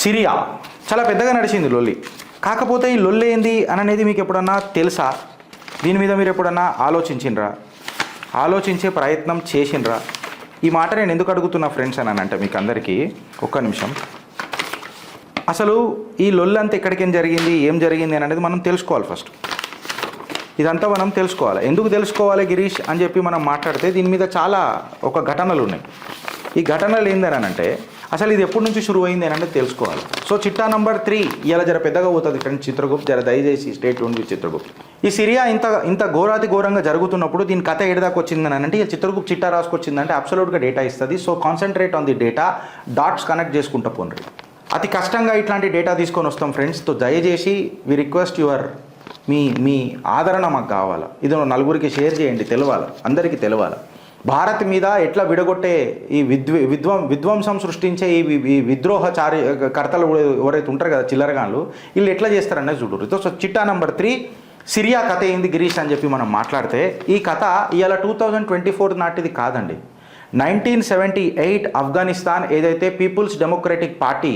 Syria చాలా పెద్దగా నడిచింది లొల్లి. కాకపోతే ఈ లొల్లి ఏంది అని అనేది మీకు ఎప్పుడన్నా తెలుసా? దీని మీద మీరు ఎప్పుడన్నా ఆలోచించిండ్రా? ఆలోచించే ప్రయత్నం చేసిండ్రా? ఈ మాట నేను ఎందుకు అడుగుతున్నా ఫ్రెండ్స్ అని అంటే మీకు అందరికీ ఒక్క నిమిషం. అసలు ఈ లొల్లి అంతా ఎక్కడికేం జరిగింది, ఏం జరిగింది అనేది మనం తెలుసుకోవాలి. ఫస్ట్ ఇదంతా మనం తెలుసుకోవాలి. ఎందుకు తెలుసుకోవాలి గిరీష్ అని చెప్పి మనం మాట్లాడితే దీని మీద చాలా ఒక ఘటనలు ఉన్నాయి. ఈ ఘటనలు ఏందని అంటే అసలు ఇది ఎప్పటి నుంచి షురు అయింది అని అంటే తెలుసుకోవాలి. సో చిట్టా నంబర్ 3 ఇలా జర పెద్దగా పోతుంది ఫ్రెండ్స్. చిత్రగుప్త్ జర దయచేసి స్టేట్ ఉండి చిత్రగుప్త్. ఈ సిరియా ఇంత ఘోరంగా జరుగుతున్నప్పుడు దీని కథ ఏడాదాకా వచ్చిందని అంటే ఈ చిత్రగుప్త్ చిట్టా రాసుకొచ్చిందంటే అబ్సల్యూట్గా డేటా ఇస్తుంది. So concentrate on the data, dots connect చేసుకుంటా పోండి. అతి కష్టంగా ఇట్లాంటి డేటా తీసుకొని వస్తాం ఫ్రెండ్స్. తో దయచేసి వి రిక్వెస్ట్ యువర్ మీ ఆదరణ మాకు కావాలా. ఇది నలుగురికి షేర్ చేయండి, తెలవాలి, అందరికీ తెలవాలి. భారత్ మీద ఎట్లా విడగొట్టే ఈ విధ్వంసం సృష్టించే ఈ విద్రోహచారి కర్తలు ఎవరైతే ఉంటారు కదా చిల్లరగాన్లు, వీళ్ళు ఎట్లా చేస్తారనేది చూడరు. సో చిట్టా నంబర్ 3 సిరియా కథ ఏంది గిరీష్ అని చెప్పి మనం మాట్లాడితే ఈ కథ ఇవాళ 2024 నాటిది కాదండి. 1978 ఆఫ్ఘనిస్తాన్ ఏదైతే పీపుల్స్ డెమోక్రటిక్ పార్టీ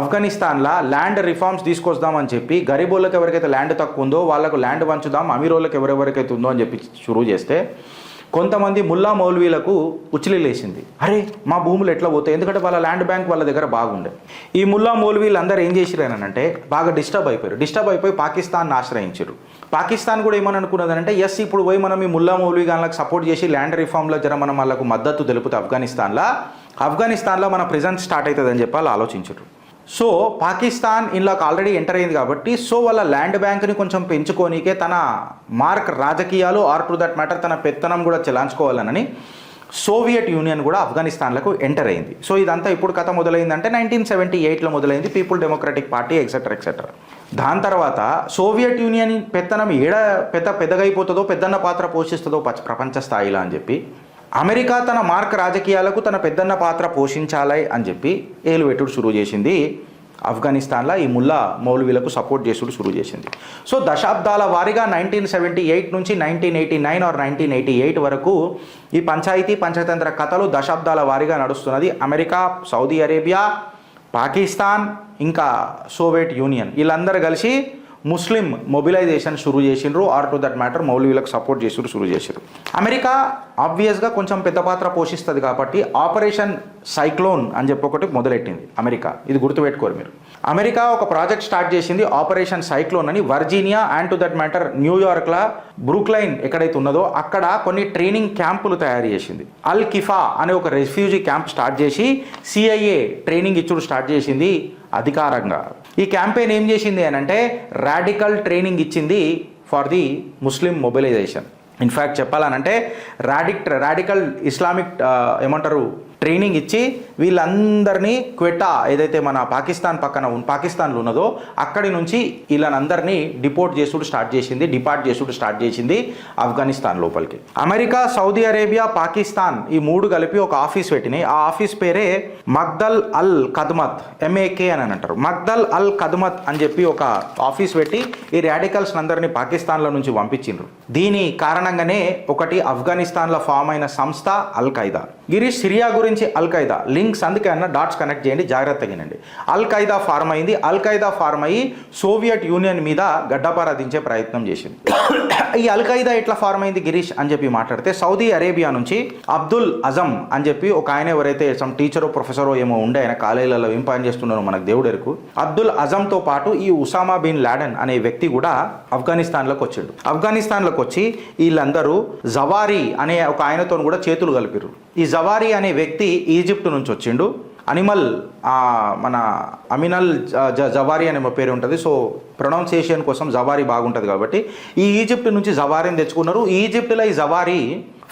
ఆఫ్ఘనిస్తాన్లో ల్యాండ్ రిఫార్మ్స్ తీసుకొస్తామని చెప్పి గరీబోళ్ళకి ఎవరికైతే ల్యాండ్ తక్కువ ఉందో వాళ్ళకు ల్యాండ్ పంచుదాం, అమీరోళ్ళకి ఎవరెవరికైతే ఉందో అని చెప్పి షురూ చేస్తే కొంతమంది ముల్లా మౌల్వీలకు ఉచిలిలేసింది. అరే మా భూములు ఎట్లా పోతాయి, ఎందుకంటే వాళ్ళ ల్యాండ్ బ్యాంక్ వాళ్ళ దగ్గర బాగుండే. ఈ ముల్లా మౌల్వీలు అందరూ ఏం చేసిరానంటే బాగా డిస్టర్బ్ అయిపోయి పాకిస్తాన్ ఆశ్రయించారు. పాకిస్తాన్ కూడా ఏమని అనుకున్నదంటే ఎస్ ఇప్పుడు పోయి మనం ఈ ముల్లా మౌల్వీ గాన్లకు సపోర్ట్ చేసి ల్యాండ్ రిఫార్మ్లో జర మనం వాళ్ళకు మద్దతు తెలుపుతే ఆఫ్ఘనిస్తాన్లో మన ప్రెజెంట్ స్టార్ట్ అవుతుందని చెప్పి వాళ్ళు ఆలోచించారు. సో పాకిస్తాన్ ఇందులోకి ఆల్రెడీ ఎంటర్ అయింది కాబట్టి సో వాళ్ళ ల్యాండ్ బ్యాంక్ని కొంచెం పెంచుకోనికే తన మార్క్ రాజకీయాలు ఆర్ టు దట్ మ్యాటర్ తన పెత్తనం కూడా చెలాంచుకోవాలనని సోవియట్ యూనియన్ కూడా ఆఫ్ఘనిస్తాన్లకు ఎంటర్ అయింది. సో ఇదంతా ఇప్పుడు కథ మొదలైందంటే 1978లో మొదలైంది, పీపుల్ డెమోక్రటిక్ పార్టీ ఎక్సెట్రా. దాని తర్వాత సోవియట్ యూనియన్ పెత్తనం పెద్దగా అయిపోతుందో పెద్దన్న పాత్ర పోషిస్తుందో ప్రపంచ స్థాయిలో అని చెప్పి అమెరికా తన మార్క్ రాజకీయాలకు తన పెద్దన్న పాత్ర పోషించాలి అని చెప్పి ఏలువెట్టుడు షురూ చేసింది. ఆఫ్ఘనిస్తాన్లో ఈ ముల్లా మౌల్వీలకు సపోర్ట్ చేసుడు షురూ చేసింది. సో దశాబ్దాల వారీగా 1978 నుంచి 1989 ఆర్ 1988 వరకు ఈ పంచతంత్ర కథలు దశాబ్దాల వారీగా నడుస్తున్నది. అమెరికా, సౌదీ అరేబియా, పాకిస్తాన్ ఇంకా సోవియట్ యూనియన్ వీళ్ళందరూ కలిసి ముస్లిం మొబిలైజేషన్ షురూ చేసిండ్రు, ఆర్ టు దట్ మ్యాటర్ మౌల్వీలకు సపోర్ట్ చేసుడు షురూ చేసారు. అమెరికా ఆబ్వియస్గా కొంచెం పెద్ద పాత్ర పోషిస్తుంది కాబట్టి ఆపరేషన్ సైక్లోన్ అని చెప్పి ఒకటి మొదలెట్టింది అమెరికా. ఇది గుర్తుపెట్టుకోరు మీరు. అమెరికా ఒక ప్రాజెక్ట్ స్టార్ట్ చేసింది ఆపరేషన్ సైక్లోన్ అని. Virginia and to that matter న్యూయార్క్లో బ్రూక్లైన్ ఎక్కడైతే ఉన్నదో అక్కడ కొన్ని ట్రైనింగ్ క్యాంపులు తయారు చేసింది. అల్ కిఫా అనే ఒక రెఫ్యూజీ క్యాంప్ స్టార్ట్ చేసి CIA ట్రైనింగ్ ఇచ్చుడు స్టార్ట్ చేసింది అధికారంగా. ఈ క్యాంపెయిన్ ఏం చేసింది అని అంటే రాడికల్ ట్రైనింగ్ ఇచ్చింది for the Muslim mobilization. In fact చెప్పాలనంటే రాడికల్ ఇస్లామిక్ ఏమంటారు ట్రైనింగ్ ఇచ్చి వీళ్ళందరినీ క్వెటా ఏదైతే మన పాకిస్తాన్లో ఉన్నదో అక్కడి నుంచి వీళ్ళందరినీ డిపార్ట్ చేసుడు స్టార్ట్ చేసింది ఆఫ్ఘనిస్తాన్ లోపలికి. అమెరికా, సౌదీ అరేబియా, పాకిస్తాన్ ఈ 3 కలిపి ఒక ఆఫీస్ పెట్టినాయి. ఆ ఆఫీస్ పేరే మగ్దల్ అల్ ఖద్మత్, MAK అని అంటారు. మగ్దల్ అల్ ఖద్మత్ అని చెప్పి ఒక ఆఫీస్ పెట్టి ఈ రాడికల్స్ అందరినీ పాకిస్తాన్లో నుంచి పంపించిండ్రు. దీని కారణంగానే ఒకటి ఆఫ్ఘనిస్తాన్లో ఫామ్ అయిన సంస్థ అల్ ఖైదా. గిరీష్ సిరియా గురించి అల్ ఖైదా లింక్స్ అందుకే అన్న డాట్స్ కనెక్ట్ చేయండి, జాగ్రత్తగానండి. అల్ ఖైదా ఫార్మ్ అయింది. అల్ ఖైదా ఫార్మ్ అయ్యి సోవియట్ యూనియన్ మీద గడ్డపార దించే ప్రయత్నం చేసింది. ఈ అల్ ఖైదా ఎట్లా ఫార్మ్ అయింది గిరీష్ అని చెప్పి మాట్లాడితే సౌదీ అరేబియా నుంచి అబ్దుల్ అజమ్ అని చెప్పి ఒక ఆయన ఎవరైతే సమ్ టీచరో ప్రొఫెసరో ఏమో ఉండే ఆయన కాలేజీలలో ఏం పని చేస్తున్నారో మనకు దేవుడెరుకు. అబ్దుల్ అజమ్తో పాటు ఈ ఉసామా బిన్ లాడెన్ అనే వ్యక్తి కూడా ఆఫ్ఘనిస్తాన్లోకి వచ్చిండు. ఆఫ్ఘనిస్తాన్లోకి వచ్చి వీళ్ళందరూ జవారీ అనే ఒక ఆయనతో కూడా చేతులు కలిపిరు. ఈ జవారీ అనే వ్యక్తి ఈజిప్ట్ నుంచి వచ్చిండు. మన అమినల్ జవారీ అనే పేరు ఉంటుంది. సో ప్రొనౌన్సియేషన్ కోసం జవారీ బాగుంటుంది కాబట్టి ఈ ఈజిప్ట్ నుంచి జవారీని తెచ్చుకున్నారు. ఈజిప్ట్లో ఈ జవారీ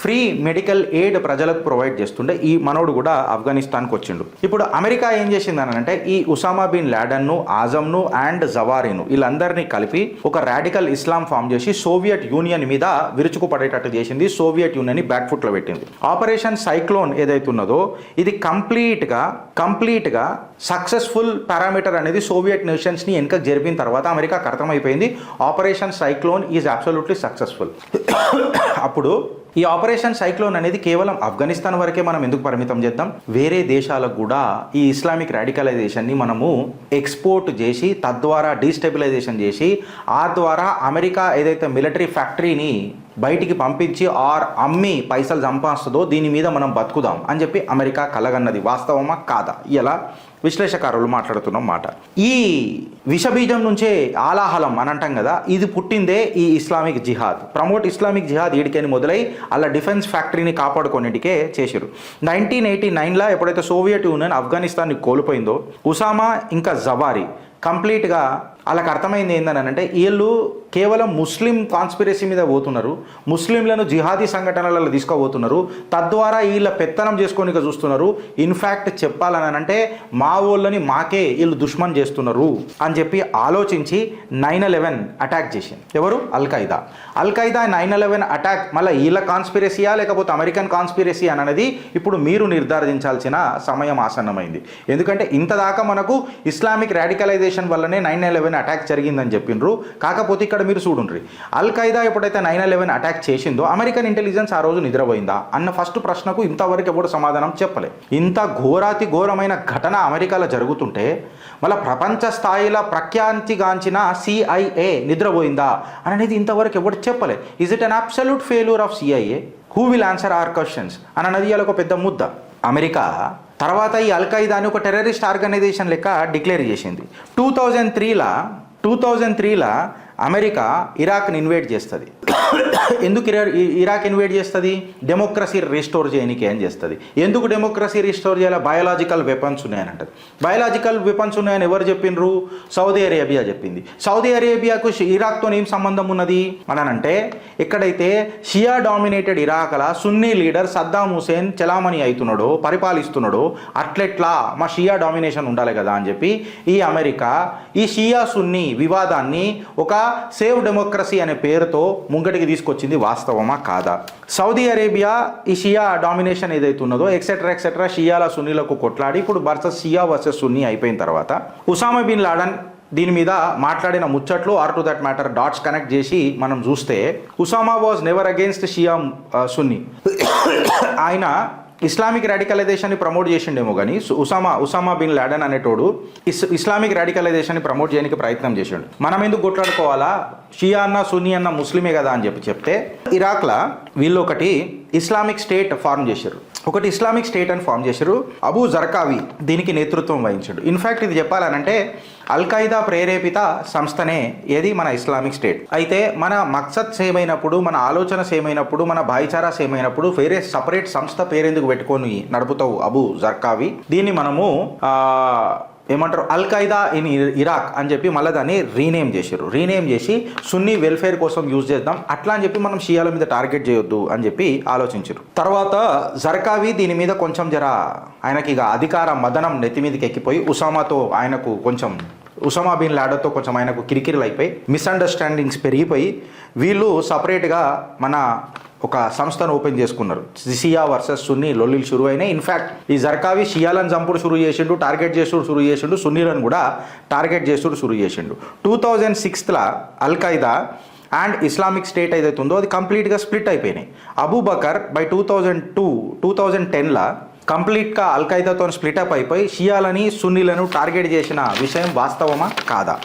ఫ్రీ మెడికల్ ఎయిడ్ ప్రజలకు ప్రొవైడ్ చేస్తుండే. ఈ మనోడు కూడా ఆఫ్ఘనిస్తాన్కి వచ్చిండు. ఇప్పుడు అమెరికా ఏం చేసిందని అంటే ఈ ఉసామా బిన్ లాడెన్ను, ఆజమ్ను అండ్ జవారీను వీళ్ళందరినీ కలిపి ఒక రాడికల్ ఇస్లాం ఫామ్ చేసి సోవియట్ యూనియన్ మీద విరుచుకుపడేటట్టు చేసింది. సోవియట్ యూనియన్ని బ్యాక్ ఫుట్లో పెట్టింది. ఆపరేషన్ సైక్లోన్ ఏదైతే ఉన్నదో ఇది కంప్లీట్గా సక్సెస్ఫుల్ పారామీటర్ అనేది సోవియట్ నేషన్స్ని వెనక జరిపిన తర్వాత అమెరికాకు అర్థమైపోయింది operation cyclone is absolutely successful. అప్పుడు ఈ ఆపరేషన్ సైక్లోన్ అనేది కేవలం ఆఫ్ఘనిస్తాన్ వరకే మనం ఎందుకు పరిమితం చేద్దాం? వేరే దేశాలకు కూడా ఈ ఇస్లామిక్ రాడికలైజేషన్ని మనము ఎక్స్పోర్ట్ చేసి తద్వారా డీస్టెబిలైజేషన్ చేసి ఆ ద్వారా అమెరికా ఏదైతే మిలిటరీ ఫ్యాక్టరీని బయటికి పంపించి ఆర్ అమ్మి పైసలు సంపాదిస్తుందో దీని మీద మనం బతుకుదాం అని చెప్పి అమెరికా కలగన్నది వాస్తవమా కాదా? ఇలా విశ్లేషకారులు మాట్లాడుతున్న మాట. ఈ విషబీజం నుంచే ఆలాహలం అని అంటాం కదా, ఇది పుట్టిందే ఈ ఇస్లామిక్ జిహాద్. ప్రమోట్ ఇస్లామిక్ జిహాద్ ఈడికని మొదలై అలా డిఫెన్స్ ఫ్యాక్టరీని కాపాడుకోనిటికే చేశారు. 1989లో ఎప్పుడైతే సోవియట్ యూనియన్ ఆఫ్ఘనిస్తాన్ని కోల్పోయిందో ఉసామా ఇంకా జవారీ కంప్లీట్గా వాళ్ళకి అర్థమైంది ఏంటనంటే వీళ్ళు కేవలం ముస్లిం కాన్స్పిరసీ మీద పోతున్నారు, ముస్లింలను జిహాదీ సంఘటనలలో తీసుకోబోతున్నారు, తద్వారా వీళ్ళ పెత్తనం చేసుకోనిక చూస్తున్నారు. ఇన్ఫ్యాక్ట్ చెప్పాలనంటే మా వాళ్ళని మాకే వీళ్ళు దుష్మన్ చేస్తున్నారు అని చెప్పి ఆలోచించి 9/11 అటాక్ చేసింది. ఎవరు? అల్ఖైదా. 9/11 అటాక్ మళ్ళీ వీళ్ళ కాన్స్పిరసీయా లేకపోతే అమెరికన్ కాన్స్పిరసీ అనేది ఇప్పుడు మీరు నిర్ధారించాల్సిన సమయం ఆసన్నమైంది. ఎందుకంటే ఇంతదాకా మనకు ఇస్లామిక్ రాడికలైజేషన్ వల్లనే 9/11 అటాక్ జరిగిందని చెప్పిండ్రు. కాకపోతే ఇక్కడ మీరు చూడండి, అల్ఖైదా ఎప్పుడైతే 9/11 అటాక్ చేసిందో అమెరికన్ ఇంటెలిజెన్స్ ఆ రోజు నిద్రపోయిందా అన్న ఫస్ట్ ప్రశ్నకు ఇంతవరకు ఎవరు సమాధానం చెప్పలే. ఇంత ఘోరాతి ఘోరమైన ఘటన అమెరికాలో జరుగుతుంటే మళ్ళీ ప్రపంచ స్థాయిలో ప్రఖ్యాతిగాంచిన CIA నిద్రపోయిందా అనేది ఇంతవరకు ఎవరు చెప్పలే. Is it an absolute failure of CIA? Who will answer our questions అన్నది ఒక పెద్ద ముద్ద. అమెరికా తర్వాత ఈ అల్ఖైదాని ఒక టెర్రరిస్ట్ ఆర్గనైజేషన్ లెక్క డిక్లేర్ చేసింది. 2003లో అమెరికా ఇరాక్ని ఇన్వైట్ చేస్తుంది. ఎందుకు ఇరాక్ ఇన్వైట్ చేస్తుంది? డెమోక్రసీ రిస్టోర్ చేయడానికి ఏం చేస్తుంది. ఎందుకు డెమోక్రసీ రిస్టోర్ చేయాలి? బయాలజికల్ వెపన్స్ ఉన్నాయని అంటది. బయాలజికల్ వెపన్స్ ఉన్నాయని ఎవరు చెప్పిండ్రు? సౌదీ అరేబియా చెప్పింది. సౌదీ అరేబియాకు ఇరాక్తో ఏం సంబంధం ఉన్నది అనంటే, ఎక్కడైతే షియా డామినేటెడ్ ఇరాక్లా సున్నీ లీడర్ సద్దాం హుసేన్ చలామణి అవుతున్నాడో పరిపాలిస్తున్నాడో అట్లెట్లా మా షియా డామినేషన్ ఉండాలి కదా అని చెప్పి ఈ అమెరికా ఈ షియా సున్నీ వివాదాన్ని ఒక సేవ్ డెమోక్రసీ అనే పేరుతో ముంగటికి తీసుకొచ్చింది. వాస్తవమా కాదా? సౌదీ అరేబియా ఈ షియా డామినేషన్ ఏదైతే ఉన్నదో ఎక్సెట్రా షియాల సున్నీలకు కొట్లాడి ఇప్పుడు షియా వర్సెస్ సున్నీ అయిపోయిన తర్వాత ఉసామా బిన్ లాడెన్ దీని మీద మాట్లాడిన ముచ్చట్లు or to that matter dots connect చేసి మనం చూస్తే Osama was never against Shia Sunni. ఆయన ఇస్లామిక్ రాడికలైజేషన్ని ప్రమోట్ చేసిండేమో కానీ ఉసామా బిన్ లాడెన్ అనేటోడు ఇస్లామిక్ రాడికలైజేషన్ని ప్రమోట్ చేయడానికి ప్రయత్నం చేసిండు. మనం ఎందుకు కొట్లాడుకోవాలా? షియా అన్న సున్నీ అన్న ముస్లిమే కదా అని చెప్తే ఇరాక్లో వీళ్ళు ఒకటి ఇస్లామిక్ స్టేట్ ఫార్మ్ చేశారు. అబూ జర్కావి దీనికి నేతృత్వం వహించాడు. ఇన్ఫ్యాక్ట్ ఇది చెప్పాలనంటే అల్ఖైదా ప్రేరేపిత సంస్థనే ఏది మన ఇస్లామిక్ స్టేట్. అయితే మన మక్సద్ సేమ్ అయినప్పుడు, మన ఆలోచన సేమ్ అయినప్పుడు, మన భాయిచారా సేమ్ అయినప్పుడు వేరే సపరేట్ సంస్థ పేరెందుకు పెట్టుకొని నడుపుతావు అబూ జర్కావి? దీన్ని మనము ఏమంటారు అల్ఖైదా ఇన్ ఇరాక్ అని చెప్పి మళ్ళీ దాన్ని రీనేమ్ చేసి సున్నీ వెల్ఫేర్ కోసం యూజ్ చేద్దాం అట్లా అని చెప్పి మనం షియాల మీద టార్గెట్ చేయొద్దు అని చెప్పి ఆలోచించారు. తర్వాత జర్కావి దీని మీద కొంచెం ఆయనకి ఇక అధికార మదనం నెత్తి మీదకి ఎక్కిపోయి ఉసామా బిన్ లాడెన్తో కొంచెం ఆయనకు కిరికిరిలు అయిపోయి మిస్అండర్స్టాండింగ్స్ పెరిగిపోయి వీళ్ళు సపరేట్గా మన ఒక సంస్థను ఓపెన్ చేసుకున్నారు. షియా వర్సెస్ సున్నీ లొల్లిలు షురు అయినాయి. ఇన్ఫ్యాక్ట్ ఈ జర్కావి షియాలను చంపుడు షురు చేసిండు, టార్గెట్ షురు చేసిండు, సున్నీలను కూడా టార్గెట్ షురు చేసిండు. 2006లో అల్ఖైదా అండ్ ఇస్లామిక్ స్టేట్ ఏదైతే ఉందో అది కంప్లీట్గా స్ప్లిట్ అయిపోయినాయి. అబూబకర్ బై 2010లో కంప్లీట్గా అల్ఖైదాతో స్ప్లిటప్ అయిపోయి షియాలని సున్నీలను టార్గెట్ చేసిన విషయం వాస్తవమా కాదా?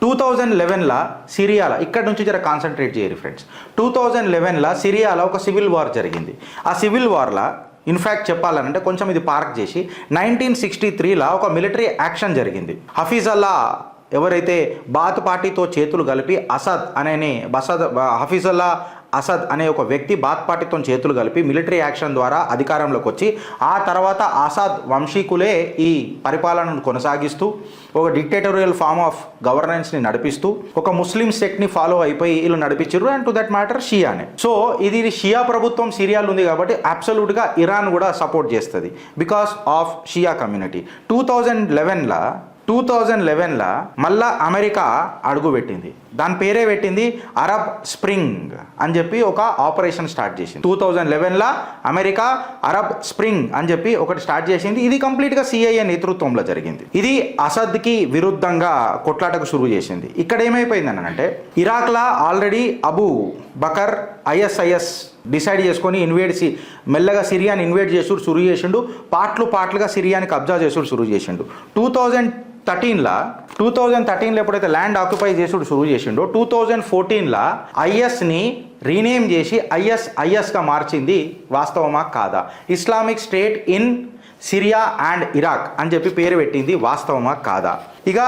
2011లో సిరియాలో ఇక్కడ నుంచి కాన్సన్ట్రేట్ చేయరు ఫ్రెండ్స్. 2011లో సిరియాలో ఒక సివిల్ వార్ జరిగింది. ఆ సివిల్ వార్లో ఇన్ఫ్యాక్ట్ చెప్పాలనంటే కొంచెం ఇది పార్క్ చేసి 1963లో ఒక మిలిటరీ యాక్షన్ జరిగింది. హఫీజల్లా ఎవరైతే బాత్ పార్టీతో చేతులు కలిపి హఫీజల్లా అసద్ అనే ఒక వ్యక్తి బాత్ పార్టీతో చేతులు కలిపి మిలిటరీ యాక్షన్ ద్వారా అధికారంలోకి వచ్చి ఆ తర్వాత అసద్ వంశీకులే ఈ పరిపాలనను కొనసాగిస్తూ ఒక డిక్టేటోరియల్ ఫార్మ్ ఆఫ్ గవర్నెన్స్ని నడిపిస్తూ ఒక ముస్లిం సెక్ట్ని ఫాలో అయిపోయి వీళ్ళు నడిపించారు. అండ్ టు దట్ మ్యాటర్ షియానే. సో ఇది షియా ప్రభుత్వం సిరియాలో ఉంది కాబట్టి అబ్సల్యూట్గా ఇరాన్ కూడా సపోర్ట్ చేస్తుంది బికాస్ ఆఫ్ షియా కమ్యూనిటీ. 2011లో మళ్ళా అమెరికా అడుగుపెట్టింది. దాని పేరే పెట్టింది అరబ్ స్ప్రింగ్ అని చెప్పి ఒక ఆపరేషన్ స్టార్ట్ చేసింది. 2011లో అమెరికా అరబ్ స్ప్రింగ్ అని చెప్పి ఒకటి స్టార్ట్ చేసింది. ఇది కంప్లీట్గా సిఐఏ నేతృత్వంలో జరిగింది. ఇది అసద్కి విరుద్ధంగా కొట్లాటకు షురూ చేసింది. ఇక్కడ ఏమైపోయిందని అంటే ఇరాక్లో already Abu Bakr ISIS decide చేసుకొని మెల్లగా సిరియాని ఇన్వేట్ చేసుడు షురూ చేసిండు. పార్ట్లుగా సిరియాని కబ్జా చేసుడు షురూ చేసిండు. 2013లో ఎప్పుడైతే ల్యాండ్ ఆక్యుపై చేసుడు షురూ చేసిండో 2014లో ఐఎస్ని రీనేమ్ చేసి ఐఎస్గా మార్చింది. వాస్తవమా కాదా? Islamic state in Syria and Iraq అని చెప్పి పేరు పెట్టింది. వాస్తవమా కాదా? ఇక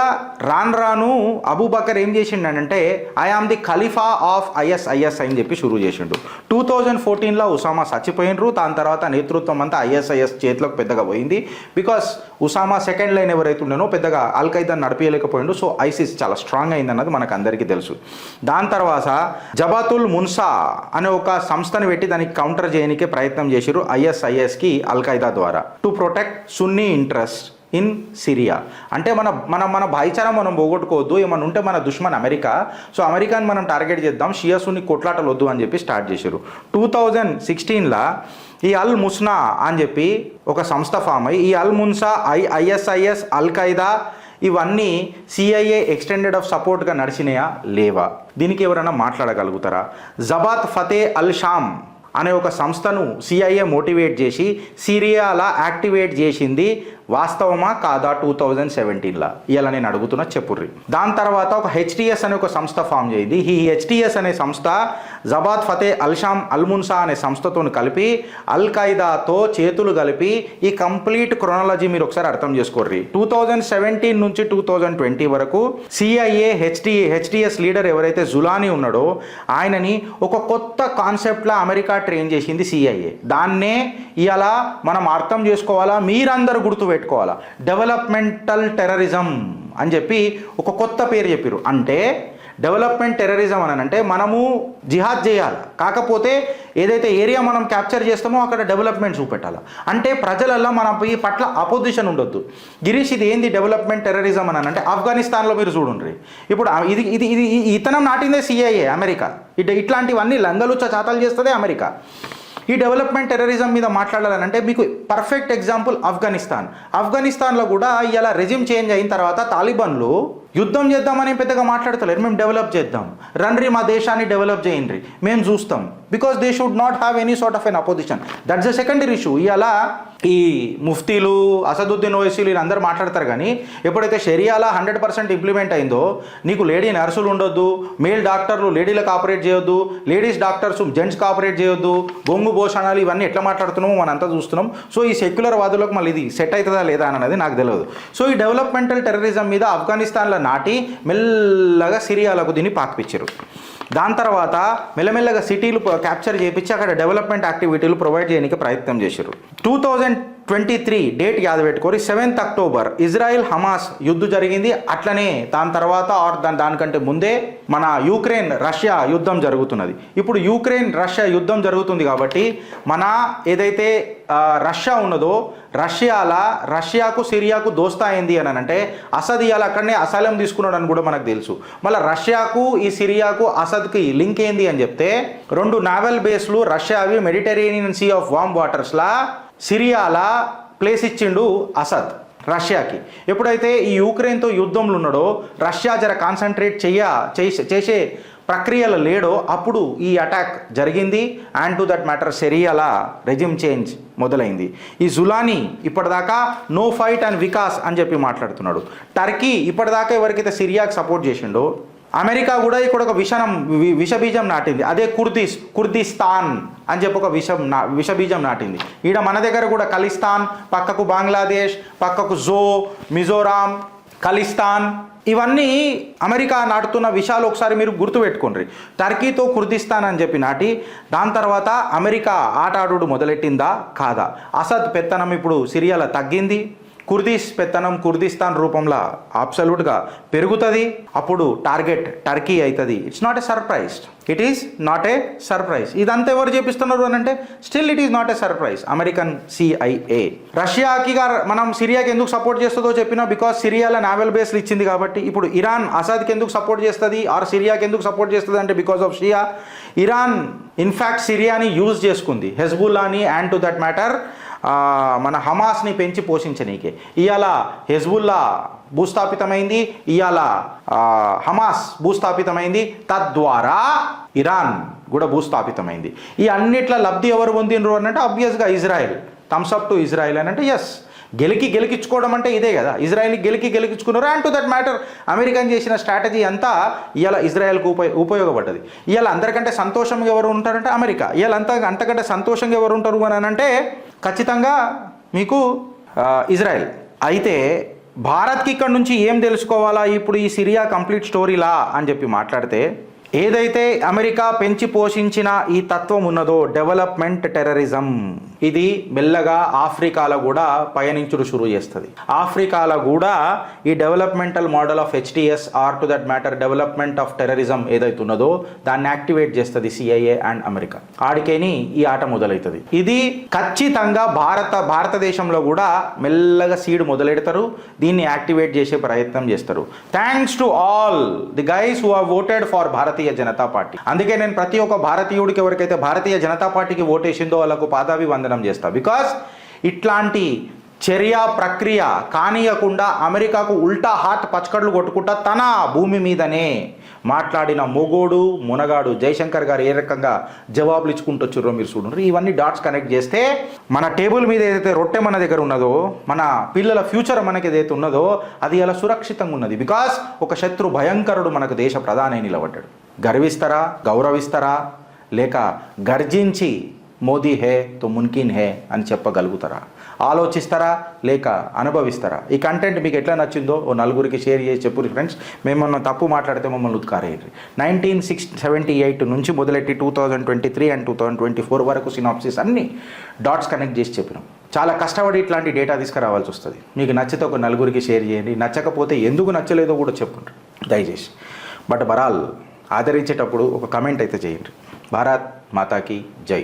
రాను అబూబకర్ ఏం చేసిండంటే ఐ ఆమ్ ది ఖలీఫా ఆఫ్ ఐఎస్ఐఎస్ అని చెప్పి షురూ చేసిండు. 2014లో ఉసామా చచ్చిపోయినరు. దాని తర్వాత నేతృత్వం అంతా ఐఎస్ఐఎస్ చేతిలోకి పెద్దగా పోయింది. బికాస్ ఉసామా సెకండ్ లైన్ ఎవరైతే ఉండేనో పెద్దగా అల్ ఖైదాని నడిపించలేకపోయిండు. సో ఐసిస్ చాలా స్ట్రాంగ్ అయిందన్నది మనకు అందరికీ తెలుసు. దాని తర్వాత జబాతుల్ మున్సా అనే ఒక సంస్థను పెట్టి దానికి కౌంటర్ చేయడానికే ప్రయత్నం చేసిరు ఐఎస్ఐఎస్కి అల్ ఖైదా ద్వారా to protect Sunni interest in Syria. అంటే మన భాయిచారా మనం పోగొట్టుకోవద్దు. ఏమన్నా ఉంటే మన దుష్మన్ అమెరికా. సో అమెరికాని మనం టార్గెట్ చేద్దాం, షియాసుని కొట్లాటలు వద్దు అని చెప్పి స్టార్ట్ చేశారు. 2016లో ఈ అల్ ముస్నా అని చెప్పి ఒక సంస్థ ఫామ్ అయ్యి ఈ అల్ మున్సా ఐఎస్ఐఎస్ అల్ ఖైదా ఇవన్నీ సిఐఏ ఎక్స్టెండెడ్ ఆఫ్ సపోర్ట్గా నడిచినాయా లేవా? దీనికి ఎవరైనా మాట్లాడగలుగుతారా? జబాత్ ఫతే అల్ షామ్ అనే ఒక సంస్థను సిఐఏ మోటివేట్ చేసి సిరియాలా యాక్టివేట్ చేసింది. వాస్తవమా కాదా? 2017లో. ఇలా నేను అడుగుతున్నా, చెప్పుర్రి. దాని తర్వాత ఒక హెచ్టిఎస్ అనే ఒక సంస్థ ఫామ్ చేయింది. ఈ హెచ్టిఎస్ అనే సంస్థ జబాత్ ఫతే అల్ షామ్ అల్ మున్సా అనే సంస్థతో కలిపి అల్ ఖైదాతో చేతులు కలిపి ఈ కంప్లీట్ క్రోనాలజీ మీరు ఒకసారి అర్థం చేసుకోర్రి. 2017 నుంచి 2020 వరకు సిఐఏ హెచ్టిఎస్ లీడర్ ఎవరైతే జులానీ ఉన్నాడో ఆయనని ఒక కొత్త కాన్సెప్ట్లా అమెరికా ట్రైన్ చేసింది సిఐఏ. దాన్నే ఇలా మనం అర్థం చేసుకోవాలా, మీరందరూ గుర్తుపెట్టుకోవాలా, డెవలప్మెంటల్ టెర్రరిజం అని చెప్పి ఒక కొత్త పేరు చెప్పారు. అంటే డెవలప్మెంట్ టెర్రరిజం అని అంటే మనము జిహాద్ చేయాలి, కాకపోతే ఏదైతే ఏరియా మనం క్యాప్చర్ చేస్తామో అక్కడ డెవలప్మెంట్ చూపెట్టాలి. అంటే ప్రజలల్లో మన ఈ పట్ల అపోజిషన్ ఉండొద్దు. గిరీష్, ఇది ఏంది డెవలప్మెంట్ టెర్రరిజం అని అంటే ఆఫ్ఘనిస్తాన్లో మీరు చూడండి. ఇప్పుడు ఇది ఇతనం నాటిందే సిఐఏ అమెరికా. ఇట్లాంటివన్నీ లంగలుచ్చ చాతలు చేస్తుంది అమెరికా. ఈ డెవలప్మెంట్ టెర్రరిజం మీద మాట్లాడాలంటే మీకు పర్ఫెక్ట్ ఎగ్జాంపుల్ ఆఫ్ఘనిస్తాన్లో కూడా ఇలా రెజిమ్ చేంజ్ అయిన తర్వాత తాలిబాన్లు యుద్ధం చేద్దామని పెద్దగా మాట్లాడతలేరు. మేము డెవలప్ చేద్దాం, రండి మా దేశాన్ని డెవలప్ చేయండి, మేము చూస్తాం. Because they should not have any sort of an opposition. That's the secondary issue. ఇలా ఈ ముఫ్తీలు అసదుద్దీన్ ఓవైసీలు వీళ్ళందరూ మాట్లాడతారు. కానీ ఎప్పుడైతే షరియాలా 100% ఇంప్లిమెంట్ అయిందో నీకు లేడీ నర్సులు ఉండొద్దు, మేల్ డాక్టర్లు లేడీలకు ఆపరేట్ చేయొద్దు, లేడీస్ డాక్టర్స్ జెంట్స్కి ఆపరేట్ చేయొద్దు, బొంగు భోషణాలు ఇవన్నీ ఎట్లా మాట్లాడుతున్నామో మనంతా చూస్తున్నాం. సో ఈ సెక్యులర్ వాదులకు మళ్ళీ ఇది సెట్ అవుతుందా లేదా అన్నది నాకు తెలియదు. సో ఈ డెవలప్మెంటల్ టెర్రరిజం మీద ఆఫ్ఘనిస్తాన్లో నాటి మెల్లగా సిరియాలకు దీన్ని పాకిపించారు. దాని తర్వాత మెల్లమెల్లగా సిటీలు క్యాప్చర్ చేయించి అక్కడ డెవలప్మెంట్ యాక్టివిటీలు ప్రొవైడ్ చేయడానికి ప్రయత్నం చేశారు. 2023 డేట్ యాద పెట్టుకోరి 7th అక్టోబర్ ఇజ్రాయిల్ హమాస్ యుద్ధం జరిగింది. అట్లనే దాని తర్వాత దానికంటే ముందే మన యుక్రెయిన్ రష్యా యుద్ధం జరుగుతున్నది. ఇప్పుడు యుక్రెయిన్ రష్యా యుద్ధం జరుగుతుంది కాబట్టి మన ఏదైతే రష్యా ఉన్నదో రష్యాకు సిరియాకు దోస్తా అయింది అని అంటే అసద్ ఇవాళ అక్కడనే అసైలం తీసుకున్నాడు అని కూడా మనకు తెలుసు. మళ్ళీ రష్యాకు ఈ సిరియాకు అసద్కి లింక్ ఏంది అని చెప్తే 2 నావల్ బేస్లు రష్యావి మెడిటరేనియన్ సీ ఆఫ్ వామ్ వాటర్స్లా సిరియాలా ప్లేస్ ఇచ్చిండు అసద్ రష్యాకి. ఎప్పుడైతే ఈ యుక్రెయిన్తో యుద్ధంలో ఉన్నాడో రష్యా జర కాన్సన్ట్రేట్ చేసే ప్రక్రియలో లేడో అప్పుడు ఈ అటాక్ జరిగింది. అండ్ టు దట్ మ్యాటర్ సిరియాలా రెజిమ్ చేంజ్ మొదలైంది. ఈ జులానీ ఇప్పటిదాకా నో ఫైట్ అండ్ వికాస్ అని చెప్పి మాట్లాడుతున్నాడు. టర్కీ ఇప్పటిదాకా ఎవరికైతే సిరియాకి సపోర్ట్ చేసిండో అమెరికా కూడా ఇక్కడ ఒక విషబీజం నాటింది. అదే కుర్దిస్తాన్ అని చెప్పి ఒక విషబీజం నాటింది. ఈడ మన దగ్గర కూడా ఖలిస్తాన్, పక్కకు బంగ్లాదేశ్, పక్కకు మిజోరాం, ఖలిస్తాన్, ఇవన్నీ అమెరికా నాటుతున్న విషయాలు ఒకసారి మీరు గుర్తుపెట్టుకోండి. టర్కీతో కుర్దిస్తాన్ అని చెప్పి నాటి దాని తర్వాత అమెరికా ఆట ఆడుడు మొదలెట్టిందా కాదా? అసద్ పెత్తనం ఇప్పుడు సిరియాలో తగ్గింది, కుర్దిష్ పెత్తనం కుర్దిస్తాన్ రూపంలో అబ్సల్యూట్గా పెరుగుతుంది. అప్పుడు టార్గెట్ టర్కీ అవుతుంది. It's not a surprise. It is not a surprise. ఇదంతా ఎవరు చేపిస్తున్నారు అని అంటే still it is not a surprise. American CIA. రష్యాకి మనం సిరియాకి ఎందుకు సపోర్ట్ చేస్తుందో చెప్పినా బికాస్ సిరియాలో నావల్ బేస్లు ఇచ్చింది కాబట్టి. ఇప్పుడు ఇరాన్ అసాద్కి ఎందుకు సపోర్ట్ చేస్తుంది ఆర్ సిరియాకి ఎందుకు సపోర్ట్ చేస్తుంది అంటే because of Shia. Iran in fact సిరియాని యూజ్ చేసుకుంది, హెజ్బుల్లాని అండ్ టు దట్ మ్యాటర్ మన హమాస్ని పెంచి పోషించనీకే. ఇవాళ హెజ్బుల్లా భూస్థాపితమైంది, ఇవాళ హమాస్ భూస్థాపితమైంది, తద్వారా ఇరాన్ కూడా భూస్థాపితమైంది. ఈ అన్నిట్ల లబ్ధి ఎవరు పొందినరు అని అంటే ఆబ్వియస్గా ఇజ్రాయెల్. థమ్స్అప్ టు ఇజ్రాయెల్ అని అంటే ఎస్, గెలికించుకోవడం అంటే ఇదే కదా. ఇజ్రాయెల్ని గెలికించుకున్నారు. And to that matter American చేసిన స్ట్రాటజీ అంతా ఇవాళ ఇజ్రాయెల్కు ఉపయోగపడ్డది. ఇవాళ అందరికంటే సంతోషంగా ఎవరు ఉంటారంటే అమెరికా. ఇవాళ అంతకంటే సంతోషంగా ఎవరు ఉంటారు అని అంటే ఖచ్చితంగా మీకు ఇజ్రాయెల్. అయితే భారత్కి ఇక్కడ నుంచి ఏం తెలుసుకోవాలా ఇప్పుడు ఈ సిరియా కంప్లీట్ స్టోరీలా అని చెప్పి మాట్లాడితే, ఏదైతే అమెరికా పెంచి పోషించిన ఈ తత్వం ఉన్నదో డెవలప్మెంట్ టెర్రరిజం, ఇది మెల్లగా ఆఫ్రికాలో కూడా పయనించుడు షురూ చేస్తుంది. ఆఫ్రికాలో కూడా ఈ developmental model of HTS or to that matter development of terrorism ఏదైతే ఉన్నదో దాన్ని యాక్టివేట్ చేస్తుంది CIA అండ్ అమెరికా. ఆడికేని ఈ ఆట మొదలవుతుంది. ఇది ఖచ్చితంగా భారతదేశంలో కూడా మెల్లగా సీడ్ మొదలెడతారు, దీన్ని యాక్టివేట్ చేసే ప్రయత్నం చేస్తారు. Thanks to all the guys who have voted for Bharatiya Janata party. అందుకే నేను ప్రతి ఒక్క భారతీయుడికి ఎవరికైతే భారతీయ జనతా పార్టీకి ఓటేసిందో వాళ్ళకు పాదాభివందనం చేస్తా. బికాస్ ఇట్లాంటి చర్య ప్రక్రియ కానీయకుండా అమెరికాకు ఉల్టా హాత్ పచ్చకడ్లు కొట్టుకుంటా తన భూమి మీదనే మాట్లాడిన మొగోడు మునగాడు జయశంకర్ గారు ఏ రకంగా జవాబులు ఇచ్చుకుంటూ వచ్చారో మీరు చూడండి. ఇవన్నీ డాట్స్ కనెక్ట్ చేస్తే మన టేబుల్ మీద ఏదైతే రొట్టె మన దగ్గర ఉన్నదో, మన పిల్లల ఫ్యూచర్ మనకి ఏదైతే ఉన్నదో అది అలా సురక్షితంగా ఉన్నది. బికాస్ ఒక శత్రు భయంకరుడు మనకు దేశ ప్రధాని నిలబడ్డాడు. గర్విస్తారా, గౌరవిస్తారా, లేక గర్జించి మోదీ హే తో మున్కిన్ హే అని చెప్పగలుగుతారా? ఆలోచిస్తారా లేక అనుభవిస్తారా? ఈ కంటెంట్ మీకు ఎట్లా నచ్చిందో ఓ నలుగురికి షేర్ చేసి చెప్పురు ఫ్రెండ్స్. మేమన్నా తప్పు మాట్లాడితే మమ్మల్ని ఉత్కారేయండి. 1978 నుంచి మొదలెట్టి 2023 అండ్ 2024 వరకు సినాప్సిస్ అన్ని డాట్స్ కనెక్ట్ చేసి చెప్పినాం. చాలా కష్టపడి ఇట్లాంటి డేటా తీసుకురావాల్సి వస్తుంది. మీకు నచ్చితే ఒక నలుగురికి షేర్ చేయండి, నచ్చకపోతే ఎందుకు నచ్చలేదో కూడా చెప్పుకుంటారు దయచేసి. బట్ బరాల్ ఆదరించేటప్పుడు ఒక కమెంట్ అయితే చేయండి. భారత్ మాతాకి జై.